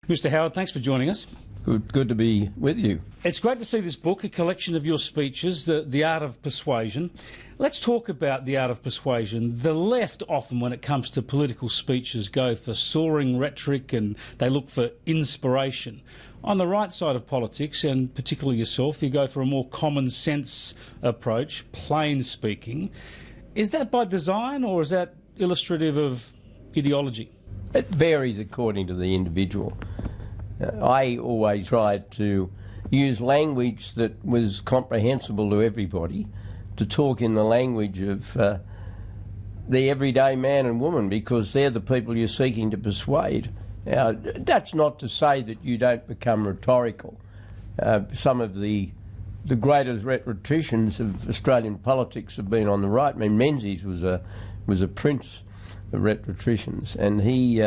Mr. Howard, thanks for joining us. Good to be with you. It's great to see this book, a collection of your speeches, The Art of Persuasion. Let's talk about The Art of Persuasion. The left often, when it comes to political speeches, go for soaring rhetoric and they look for inspiration. On the right side of politics, and particularly yourself, you go for a more common sense approach, plain speaking. Is that by design or is that illustrative of ideology? It varies according to the individual. I always tried to use language that was comprehensible to everybody, to talk in the language of the everyday man and woman, because they're the people you're seeking to persuade. Now, that's not to say that you don't become rhetorical. Some of the greatest rhetoricians of Australian politics have been on the right. I mean, Menzies was a prince of rhetoricians, and he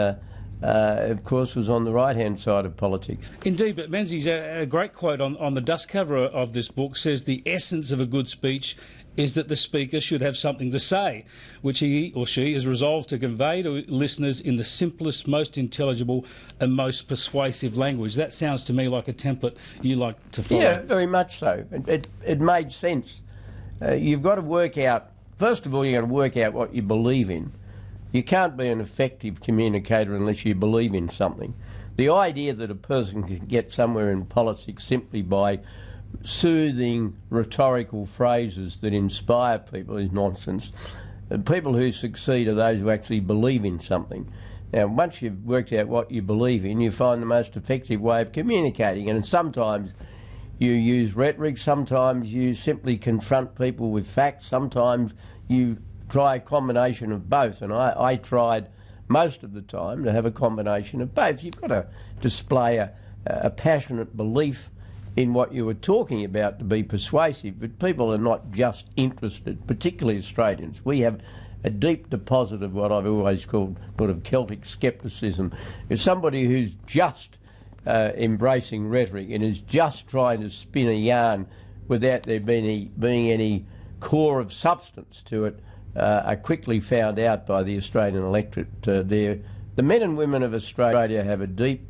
of course, was on the right-hand side of politics. Indeed, but Menzies, a great quote on the dust cover of this book says the essence of a good speech is that the speaker should have something to say, which he or she is resolved to convey to listeners in the simplest, most intelligible and most persuasive language. That sounds to me like a template you like to follow. Yeah, very much so. It made sense. You've got to work out, first of all, you've got to work out what you believe in. You can't be an effective communicator unless you believe in something. The idea that a person can get somewhere in politics simply by soothing rhetorical phrases that inspire people is nonsense. People who succeed are those who actually believe in something. Now, once you've worked out what you believe in, you find the most effective way of communicating. And sometimes you use rhetoric, sometimes you simply confront people with facts, sometimes you try a combination of both, and I tried most of the time to have a combination of both. You've got to display a passionate belief in what you were talking about to be persuasive, but people are not just interested, particularly Australians. We have a deep deposit of what I've always called sort of Celtic scepticism. It's somebody who's just embracing rhetoric and is just trying to spin a yarn without there being any core of substance to it, are quickly found out by the Australian electorate. The men and women of Australia have a deep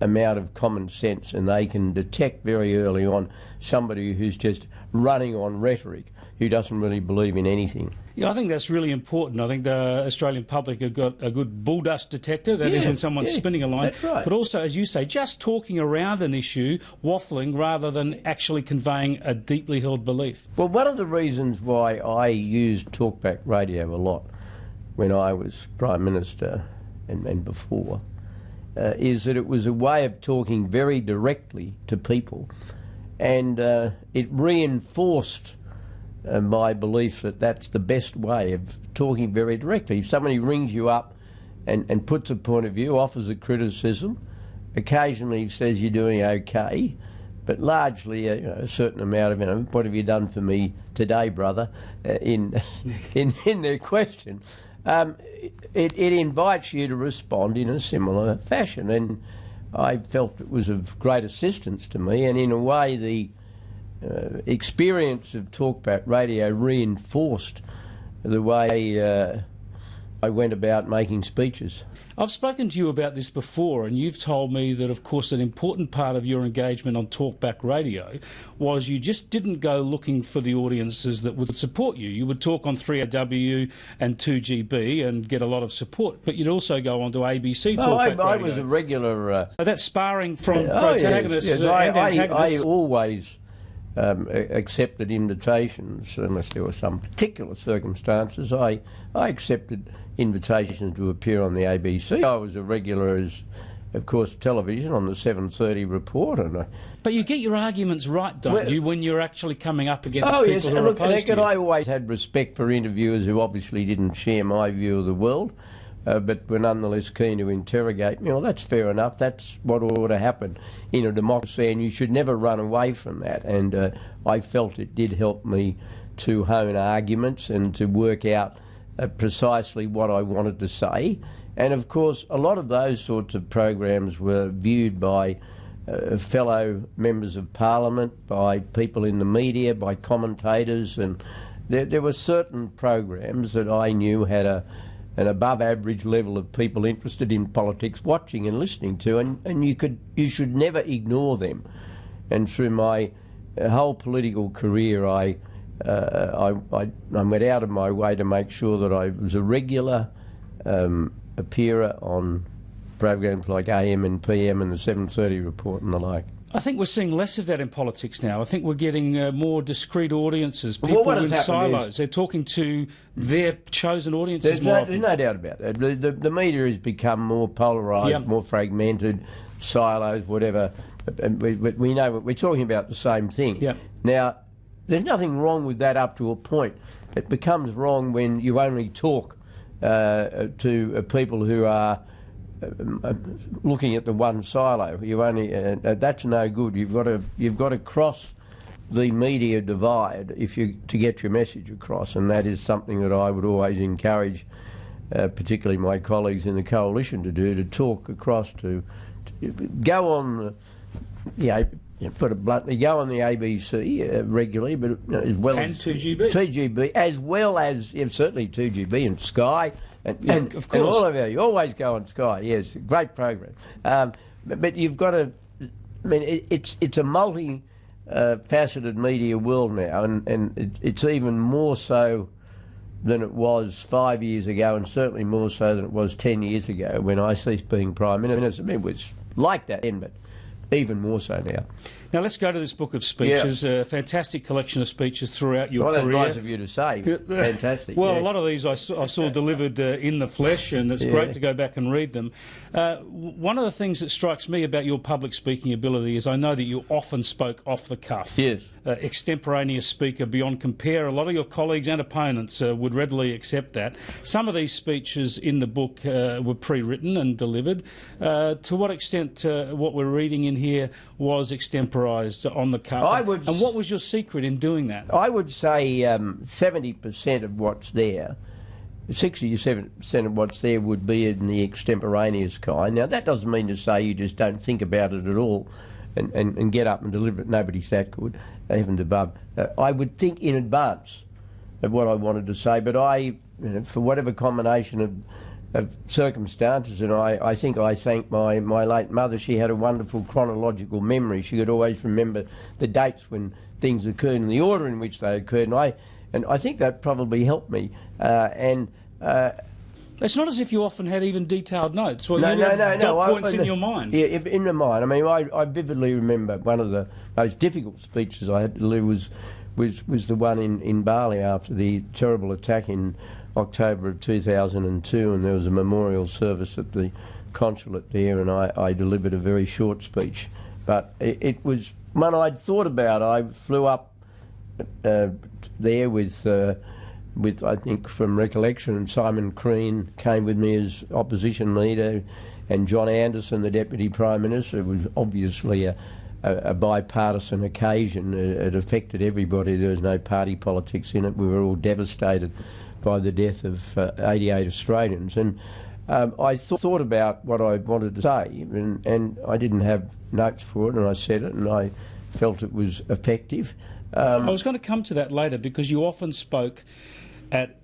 amount of common sense, and they can detect very early on somebody who's just running on rhetoric, who doesn't really believe in anything. Yeah, I think that's really important. I think the Australian public have got a good bull dust detector. That is when someone's spinning a line. That's right. But also, as you say, just talking around an issue, waffling, rather than actually conveying a deeply held belief. Well, one of the reasons why I used talkback radio a lot when I was Prime Minister and before is that it was a way of talking very directly to people, and it reinforced my belief that that's the best way of talking very directly. If somebody rings you up and puts a point of view, offers a criticism, occasionally says you're doing okay, but largely a certain amount of, what have you done for me today, brother, in their question, it invites you to respond in a similar fashion. And I felt it was of great assistance to me, and in a way the experience of talkback radio reinforced the way I went about making speeches. I've spoken to you about this before, and you've told me that, of course, an important part of your engagement on talkback radio was you just didn't go looking for the audiences that would support you. You would talk on 3AW and 2GB and get a lot of support, but you'd also go on to ABC talkback radio. I was a regular... So that's sparring from protagonists and antagonists. I always accepted invitations, unless there were some particular circumstances. I accepted invitations to appear on the ABC. I was a regular as, of course, television on the 7:30 report. But you get your arguments right, don't you, when you're actually coming up against people who are opposed to you? I always had respect for interviewers who obviously didn't share my view of the world, but were nonetheless keen to interrogate me. Well, that's fair enough. That's what ought to happen in a democracy, and you should never run away from that. And I felt it did help me to hone arguments and to work out precisely what I wanted to say. And of course, a lot of those sorts of programs were viewed by fellow members of Parliament, by people in the media, by commentators, and there were certain programs that I knew had an above average level of people interested in politics watching and listening to, and you should never ignore them. And through my whole political career, I went out of my way to make sure that I was a regular appearer on programs like AM and PM and the 7:30 report and the like. I think we're seeing less of that in politics now. I think we're getting more discrete audiences, people in silos. They're talking to their chosen audiences more often. There's no doubt about it. The media has become more polarised, more fragmented, silos, whatever. We know we're talking about the same thing. Yep. Now, there's nothing wrong with that up to a point. It becomes wrong when you only talk to people who are looking at the one silo. You only that's no good. You've got to cross the media divide to get your message across, and that is something that I would always encourage, particularly my colleagues in the coalition to do, to talk across, to go on. Put it bluntly, go on the ABC regularly, but as well and as 2GB, as well as certainly 2GB and Sky, and of course, and all of you always go on Sky. Yes, great program. But you've got to. I mean, it's a multi-faceted media world now, and it's even more so than it was 5 years ago, and certainly more so than it was 10 years ago when I ceased being Prime Minister. It was like that then, but even more so now. Now let's go to this book of speeches, a fantastic collection of speeches throughout your career. Well, that's nice of you to say. Fantastic. Well, a lot of these I saw delivered in the flesh, and it's great to go back and read them. One of the things that strikes me about your public speaking ability is I know that you often spoke off the cuff. Yes. Extemporaneous speaker beyond compare. A lot of your colleagues and opponents would readily accept that. Some of these speeches in the book were pre-written and delivered. To what extent what we're reading in here was extemporaneous on the cuff? And what was your secret in doing that? I would say 70% of what's there, 67% of what's there would be in the extemporaneous kind. Now, that doesn't mean to say you just don't think about it at all and get up and deliver it. Nobody's that good, heavens above. I would think in advance of what I wanted to say, but for whatever combination of circumstances, and I think I thank my late mother. She had a wonderful chronological memory. She could always remember the dates when things occurred and the order in which they occurred, and I think that probably helped me. It's not as if you often had even detailed notes. Well, no. Dot points in your mind. Yeah, in my mind. I mean, I vividly remember one of the most difficult speeches I had to deliver was the one in Bali after the terrible attack in October of 2002, and there was a memorial service at the consulate there, and I delivered a very short speech. But it was one I'd thought about. I flew up there with I think from recollection, and Simon Crean came with me as opposition leader, and John Anderson, the Deputy Prime Minister. It was obviously a bipartisan occasion. It affected everybody. There was no party politics in it. We were all devastated by the death of 88 Australians. And I thought about what I wanted to say, and I didn't have notes for it, and I said it, and I felt it was effective. I was going to come to that later, because you often spoke at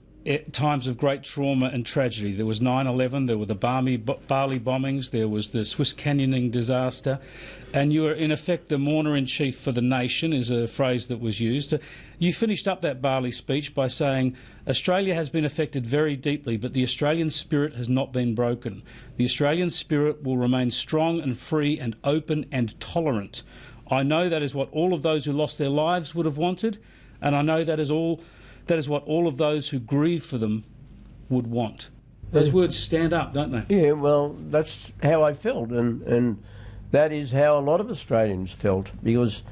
times of great trauma and tragedy. There was 9/11, there were the Bali bombings, there was the Swiss canyoning disaster, and you were in effect the mourner-in-chief for the nation, is a phrase that was used. You finished up that Bali speech by saying, Australia has been affected very deeply, but the Australian spirit has not been broken. The Australian spirit will remain strong and free and open and tolerant. I know that is what all of those who lost their lives would have wanted, and I know that is what all of those who grieve for them would want. Those words stand up, don't they? Yeah, well, that's how I felt, and that is how a lot of Australians felt, because,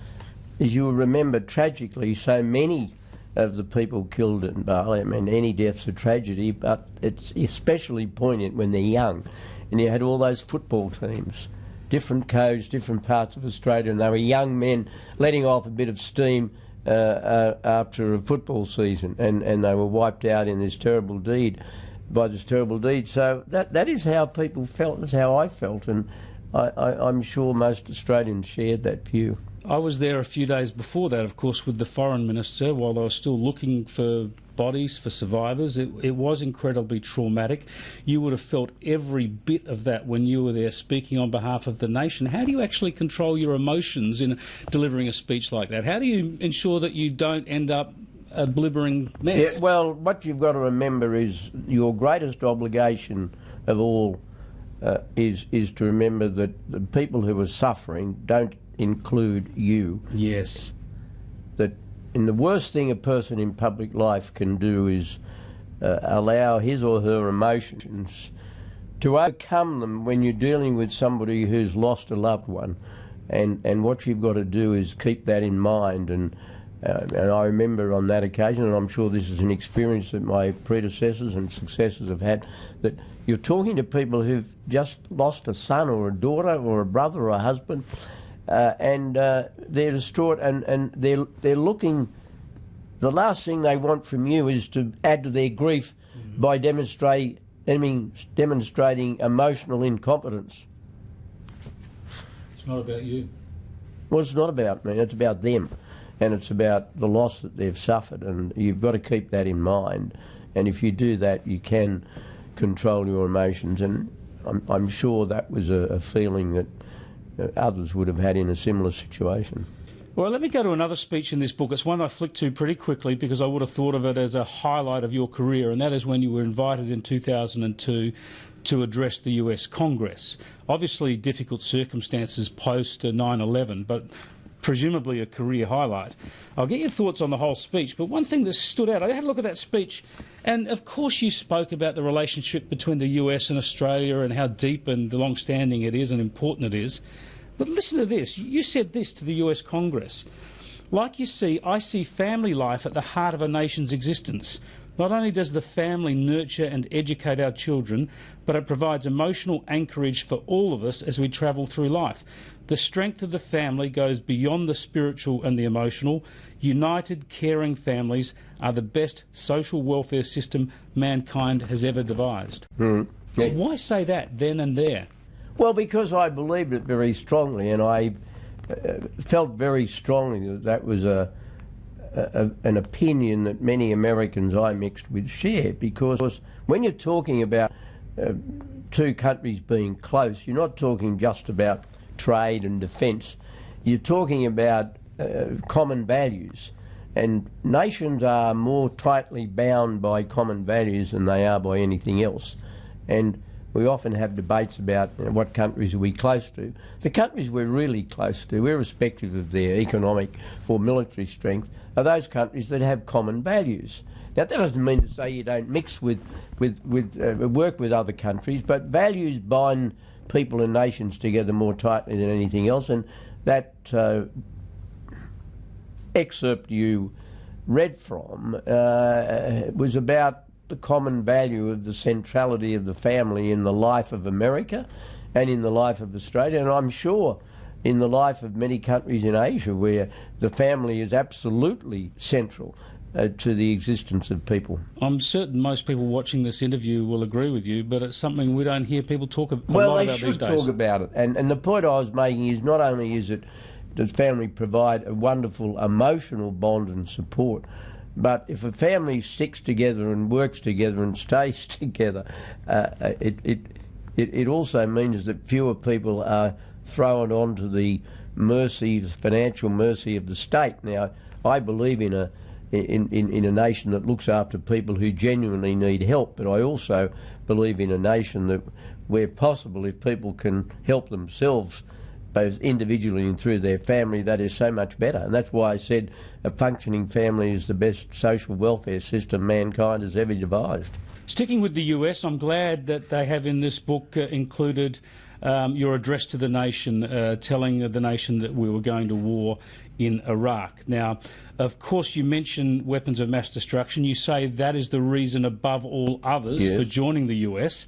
as you will remember, tragically, so many of the people killed in Bali, I mean, any death's a tragedy, but it's especially poignant when they're young. And you had all those football teams, different codes, different parts of Australia, and they were young men letting off a bit of steam after a football season, and they were wiped out in this terrible deed, So that is how people felt, that's how I felt, and I'm sure most Australians shared that view. I was there a few days before that, of course, with the Foreign Minister while they were still looking for bodies, for survivors. It was incredibly traumatic. You would have felt every bit of that when you were there speaking on behalf of the nation. How do you actually control your emotions in delivering a speech like that? How do you ensure that you don't end up a blibbering mess? Yeah, well, what you've got to remember is your greatest obligation of all is to remember that the people who are suffering don't include you. Yes. And the worst thing a person in public life can do is allow his or her emotions to overcome them when you're dealing with somebody who's lost a loved one. And what you've got to do is keep that in mind. And I remember on that occasion, and I'm sure this is an experience that my predecessors and successors have had, that you're talking to people who've just lost a son or a daughter or a brother or a husband, and they're distraught, and they're looking. The last thing they want from you is to add to their grief by demonstrating emotional incompetence. It's not about you. Well, it's not about me. It's about them, and it's about the loss that they've suffered, and you've got to keep that in mind. And if you do that, you can control your emotions. And I'm sure that was a feeling that others would have had in a similar situation. Well, let me go to another speech in this book. It's one I flicked to pretty quickly because I would have thought of it as a highlight of your career, and that is when you were invited in 2002 to address the US Congress. Obviously difficult circumstances post 9/11, but presumably a career highlight. I'll get your thoughts on the whole speech, but one thing that stood out, I had a look at that speech, and of course you spoke about the relationship between the US and Australia and how deep and long-standing it is and important it is. But listen to this. You said this to the US Congress. Like you see, I see family life at the heart of a nation's existence. Not only does the family nurture and educate our children, but it provides emotional anchorage for all of us as we travel through life. The strength of the family goes beyond the spiritual and the emotional. United, caring families are the best social welfare system mankind has ever devised. Yeah. Why say that then and there? Well, because I believed it very strongly, and I felt very strongly that that was an opinion that many Americans I mixed with share, because when you're talking about two countries being close, you're not talking just about trade and defence. You're talking about common values, and nations are more tightly bound by common values than they are by anything else. And we often have debates about what countries are we close to. The countries we're really close to, irrespective of their economic or military strength, are those countries that have common values. Now, that doesn't mean to say you don't mix work with other countries, but values bind people and nations together more tightly than anything else. And that excerpt you read from was about the common value of the centrality of the family in the life of America and in the life of Australia, and I'm sure in the life of many countries in Asia where the family is absolutely central to the existence of people. I'm certain most people watching this interview will agree with you, but it's something we don't hear people talk a lot about these days. Well, they should talk about it, and the point I was making is not only is it does family provide a wonderful emotional bond and support, but if a family sticks together and works together and stays together, it also means that fewer people are thrown onto the financial mercy of the state. Now, I believe in a nation that looks after people who genuinely need help, but I also believe in a nation that, where possible, if people can help themselves, both individually and through their family, that is so much better. And that's why I said a functioning family is the best social welfare system mankind has ever devised. Sticking with the US, I'm glad that they have in this book included your address to the nation, telling the nation that we were going to war in Iraq. Now, of course, you mention weapons of mass destruction. You say that is the reason above all others for joining the US.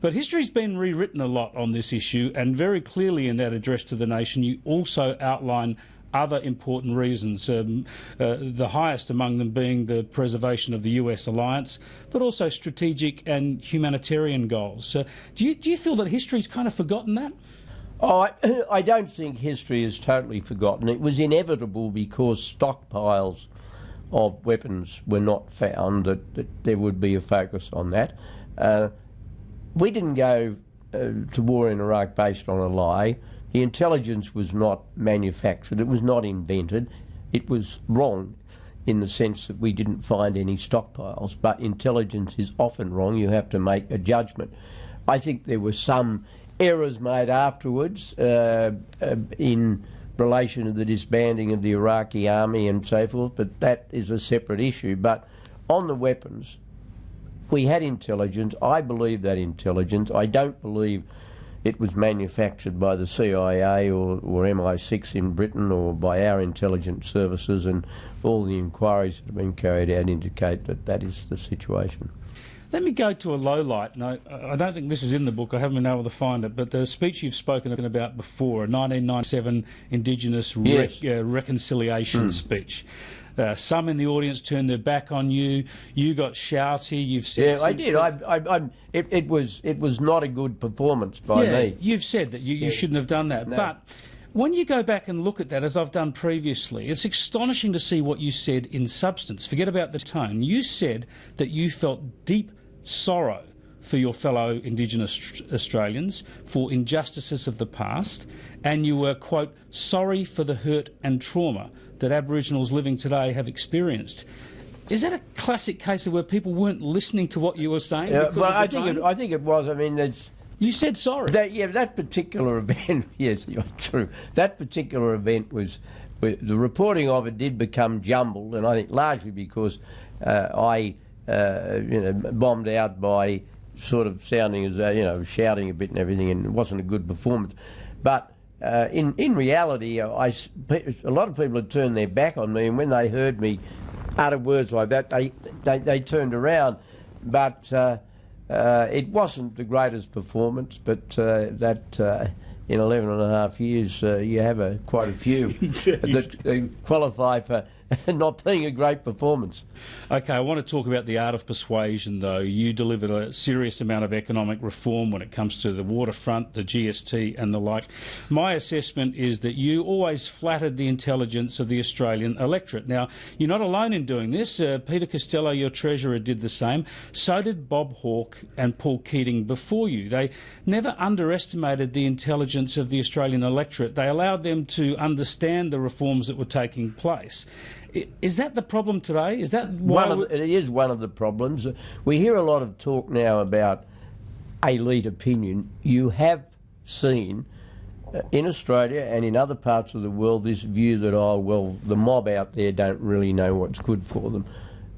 But history's been rewritten a lot on this issue, and very clearly in that address to the nation you also outline other important reasons, the highest among them being the preservation of the US alliance, but also strategic and humanitarian goals. Do you feel that history's kind of forgotten that? Oh, I don't think history is totally forgotten. It was inevitable because stockpiles of weapons were not found, that there would be a focus on that. We didn't go to war in Iraq based on a lie. The intelligence was not manufactured. It was not invented. It was wrong in the sense that we didn't find any stockpiles, but intelligence is often wrong. You have to make a judgment. I think there were some errors made afterwards in relation to the disbanding of the Iraqi army and so forth, but that is a separate issue. But on the weapons, we had intelligence. I believe that intelligence. I don't believe it was manufactured by the CIA or MI6 in Britain or by our intelligence services, and all the inquiries that have been carried out indicate that that is the situation. Let me go to a low light. No, I don't think this is in the book. I haven't been able to find it. But the speech you've spoken about before, a 1997 Indigenous reconciliation speech. Some in the audience turned their back on you. You got shouty. You've said, yeah, I did. It was not a good performance by me. You've said that you shouldn't have done that. No. But when you go back and look at that, as I've done previously, it's astonishing to see what you said in substance. Forget about the tone. You said that you felt deep sorrow for your fellow Indigenous Australians, for injustices of the past, and you were, quote, sorry for the hurt and trauma that Aboriginals living today have experienced. Is that a classic case of where people weren't listening to what you were saying? Yeah, well, I think it was. I mean, you said sorry. That particular event, yes, you're true. That particular event was, the reporting of it did become jumbled, and I think largely because I bombed out by sort of sounding as shouting a bit and everything, and it wasn't a good performance. But in reality, a lot of people had turned their back on me, and when they heard me utter words like that, they turned around. But it wasn't the greatest performance, but in 11 and a half years, you have quite a few that qualify for not being a great performance. Okay, I want to talk about the art of persuasion, though. You delivered a serious amount of economic reform when it comes to the waterfront, the GST and the like. My assessment is that you always flattered the intelligence of the Australian electorate. Now, you're not alone in doing this. Peter Costello, your Treasurer, did the same. So did Bob Hawke and Paul Keating before you. They never underestimated the intelligence of the Australian electorate. They allowed them to understand the reforms that were taking place. Is that the problem today? Is that it is one of the problems. We hear a lot of talk now about elite opinion. You have seen in Australia and in other parts of the world this view that, oh well, the mob out there don't really know what's good for them.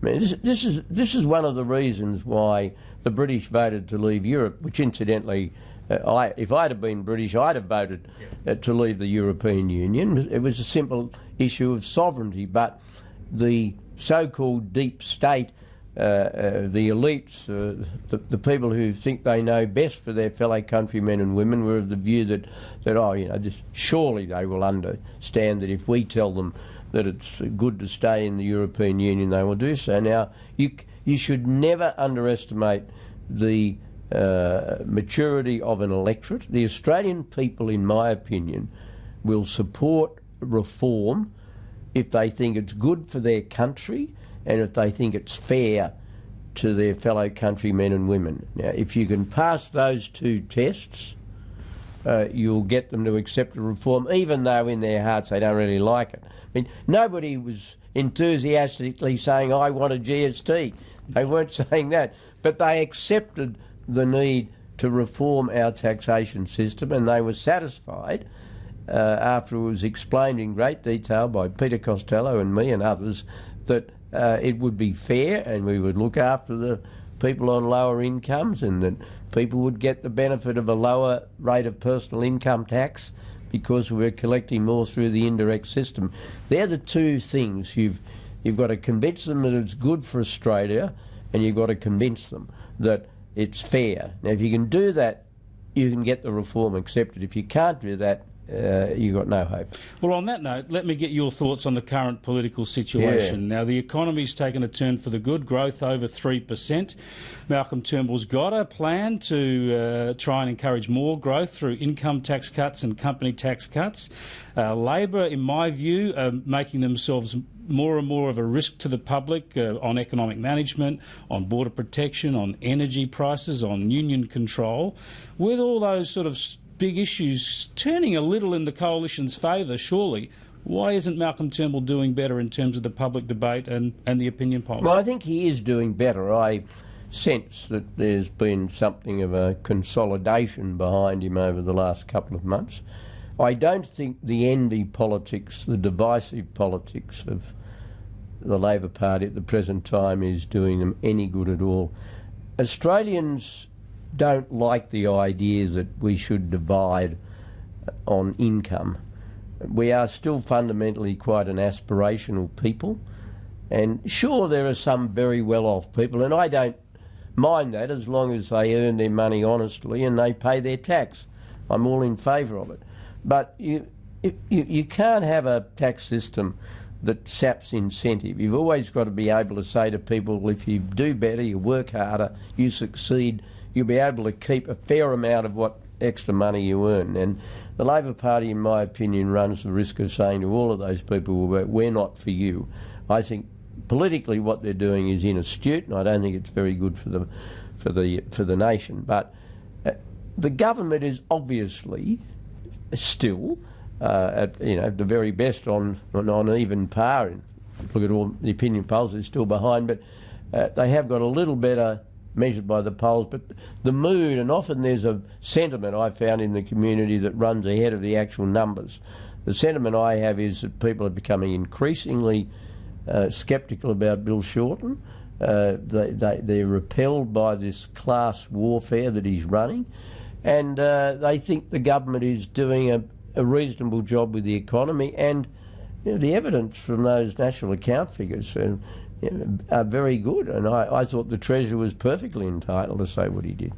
I mean, this is one of the reasons why the British voted to leave Europe, which incidentally, if I'd have been British, I'd have voted to leave the European Union. It was a simple issue of sovereignty, but the so-called deep state, the elites, the people who think they know best for their fellow countrymen and women, were of the view that surely they will understand that if we tell them that it's good to stay in the European Union, they will do so. Now, you should never underestimate the maturity of an electorate. The Australian people, in my opinion, will support reform if they think it's good for their country and if they think it's fair to their fellow countrymen and women. Now, if you can pass those two tests, you'll get them to accept the reform, even though in their hearts they don't really like it. I mean, nobody was enthusiastically saying, I want a GST. They weren't saying that. But they accepted the need to reform our taxation system, and they were satisfied after it was explained in great detail by Peter Costello and me and others that it would be fair and we would look after the people on lower incomes, and that people would get the benefit of a lower rate of personal income tax because we're collecting more through the indirect system. They're the two things. You've got to convince them that it's good for Australia, and you've got to convince them that it's fair. Now, if you can do that, you can get the reform accepted. If you can't do that, you've got no hope. Well, on that note, let me get your thoughts on the current political situation. Now, the economy's taken a turn for the good, growth over 3%. Malcolm Turnbull's got a plan to try and encourage more growth through income tax cuts and company tax cuts. Labor, in my view, are making themselves more and more of a risk to the public on economic management, on border protection, on energy prices, on union control. With all those sort of big issues turning a little in the coalition's favour, surely, why isn't Malcolm Turnbull doing better in terms of the public debate and the opinion polls? Well, I think he is doing better. I sense that there's been something of a consolidation behind him over the last couple of months. I don't think the envy politics, the divisive politics of the Labor Party at the present time is doing them any good at all. Australians don't like the idea that we should divide on income. We are still fundamentally quite an aspirational people, and sure, there are some very well-off people, and I don't mind that as long as they earn their money honestly and they pay their tax. I'm all in favour of it. But you can't have a tax system that saps incentive. You've always got to be able to say to people, if you do better, you work harder, you succeed, you'll be able to keep a fair amount of what extra money you earn. And the Labor Party, in my opinion, runs the risk of saying to all of those people, we're not for you. I think politically what they're doing is inastute, and I don't think it's very good for the nation. But the government is obviously still at the very best on even par. Look at all the opinion polls; they're still behind, but they have got a little better measured by the polls. But the mood, and often there's a sentiment I found in the community that runs ahead of the actual numbers. The sentiment I have is that people are becoming increasingly sceptical about Bill Shorten. They're repelled by this class warfare that he's running, and they think the government is doing a reasonable job with the economy, and the evidence from those national account figures are very good, and I thought the Treasurer was perfectly entitled to say what he did.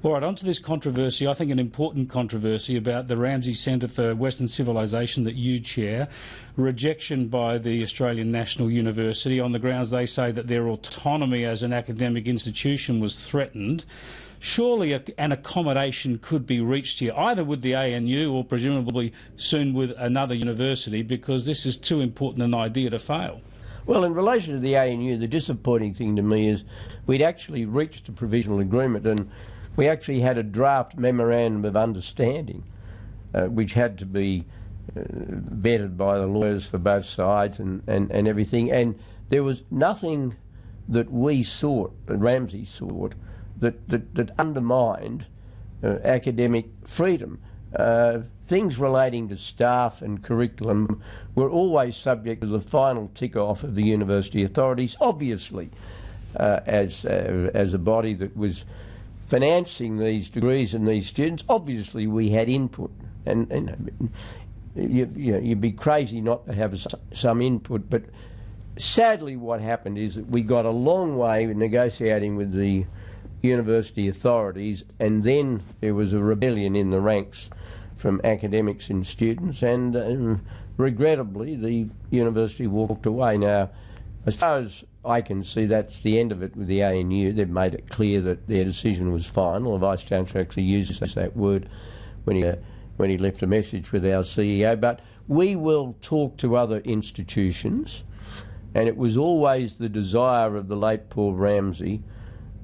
All right, on to this controversy, I think an important controversy about the Ramsey Center for Western Civilisation that you chair, rejection by the Australian National University on the grounds they say that their autonomy as an academic institution was threatened. Surely an accommodation could be reached here, either with the ANU or presumably soon with another university, because this is too important an idea to fail. Well, in relation to the ANU, the disappointing thing to me is we'd actually reached a provisional agreement, and we actually had a draft memorandum of understanding, which had to be vetted by the lawyers for both sides and everything. And there was nothing that we sought, that Ramsey sought, that undermined academic freedom. Things relating to staff and curriculum were always subject to the final tick-off of the university authorities. Obviously, as a body that was financing these degrees and these students, obviously we had input. And you'd be crazy not to have some input. But sadly what happened is that we got a long way in negotiating with the university authorities, and then there was a rebellion in the ranks from academics and students, and regrettably the university walked away. Now, as far as I can see, that's the end of it with the ANU. They've made it clear that their decision was final. The Vice-Chancellor actually used that word when he left a message with our CEO. But we will talk to other institutions, and it was always the desire of the late Paul Ramsey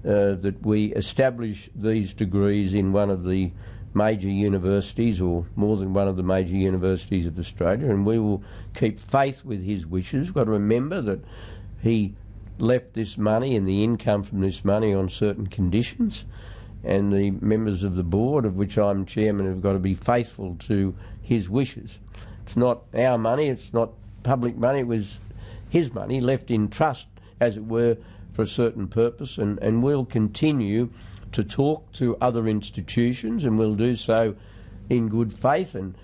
that we establish these degrees in one of the major universities, or more than one of the major universities of Australia, and we will keep faith with his wishes. We've got to remember that he left this money and the income from this money on certain conditions, and the members of the board, of which I'm chairman, have got to be faithful to his wishes. It's not our money, it's not public money, it was his money left in trust, as it were, for a certain purpose, and we'll continue to talk to other institutions, and we'll do so in good faith. And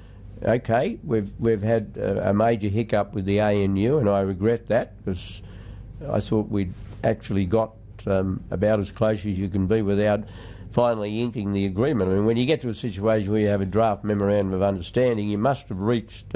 okay, we've had a major hiccup with the ANU, and I regret that, because I thought we'd actually got about as close as you can be without finally inking the agreement. I mean, when you get to a situation where you have a draft memorandum of understanding, you must have reached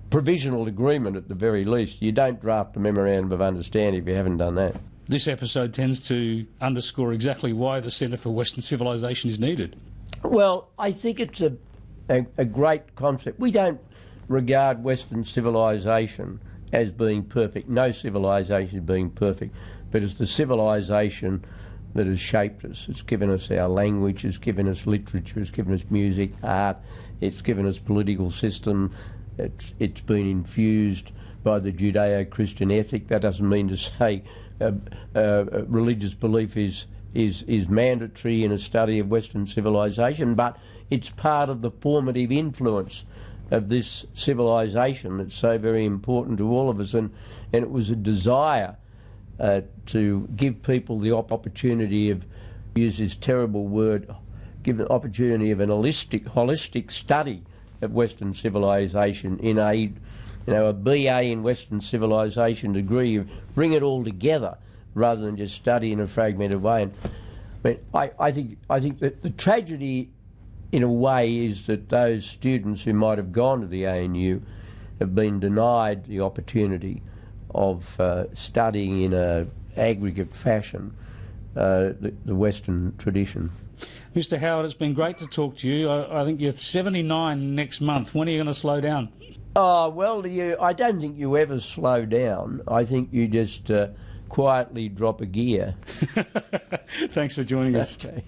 provisional agreement at the very least. You don't draft a memorandum of understanding if you haven't done that. This episode tends to underscore exactly why the Centre for Western Civilisation is needed. Well, I think it's a great concept. We don't regard Western civilisation as being perfect. No civilisation being perfect, but it's the civilisation that has shaped us. It's given us our language, it's given us literature, it's given us music, art, it's given us political system. It's been infused by the Judeo-Christian ethic. That doesn't mean to say religious belief is mandatory in a study of Western civilisation, but it's part of the formative influence of this civilisation that's so very important to all of us, and it was a desire to give people the opportunity of, use this terrible word, give the opportunity of an holistic study of Western civilisation in a BA in Western civilisation degree, bring it all together rather than just study in a fragmented way. And I think that the tragedy, in a way, is that those students who might have gone to the ANU have been denied the opportunity of studying in an aggregate fashion the Western tradition. Mr. Howard, it's been great to talk to you. I think you're 79 next month. When are you going to slow down? Oh, well, I don't think you ever slow down. I think you just quietly drop a gear. Thanks for joining us. Okay.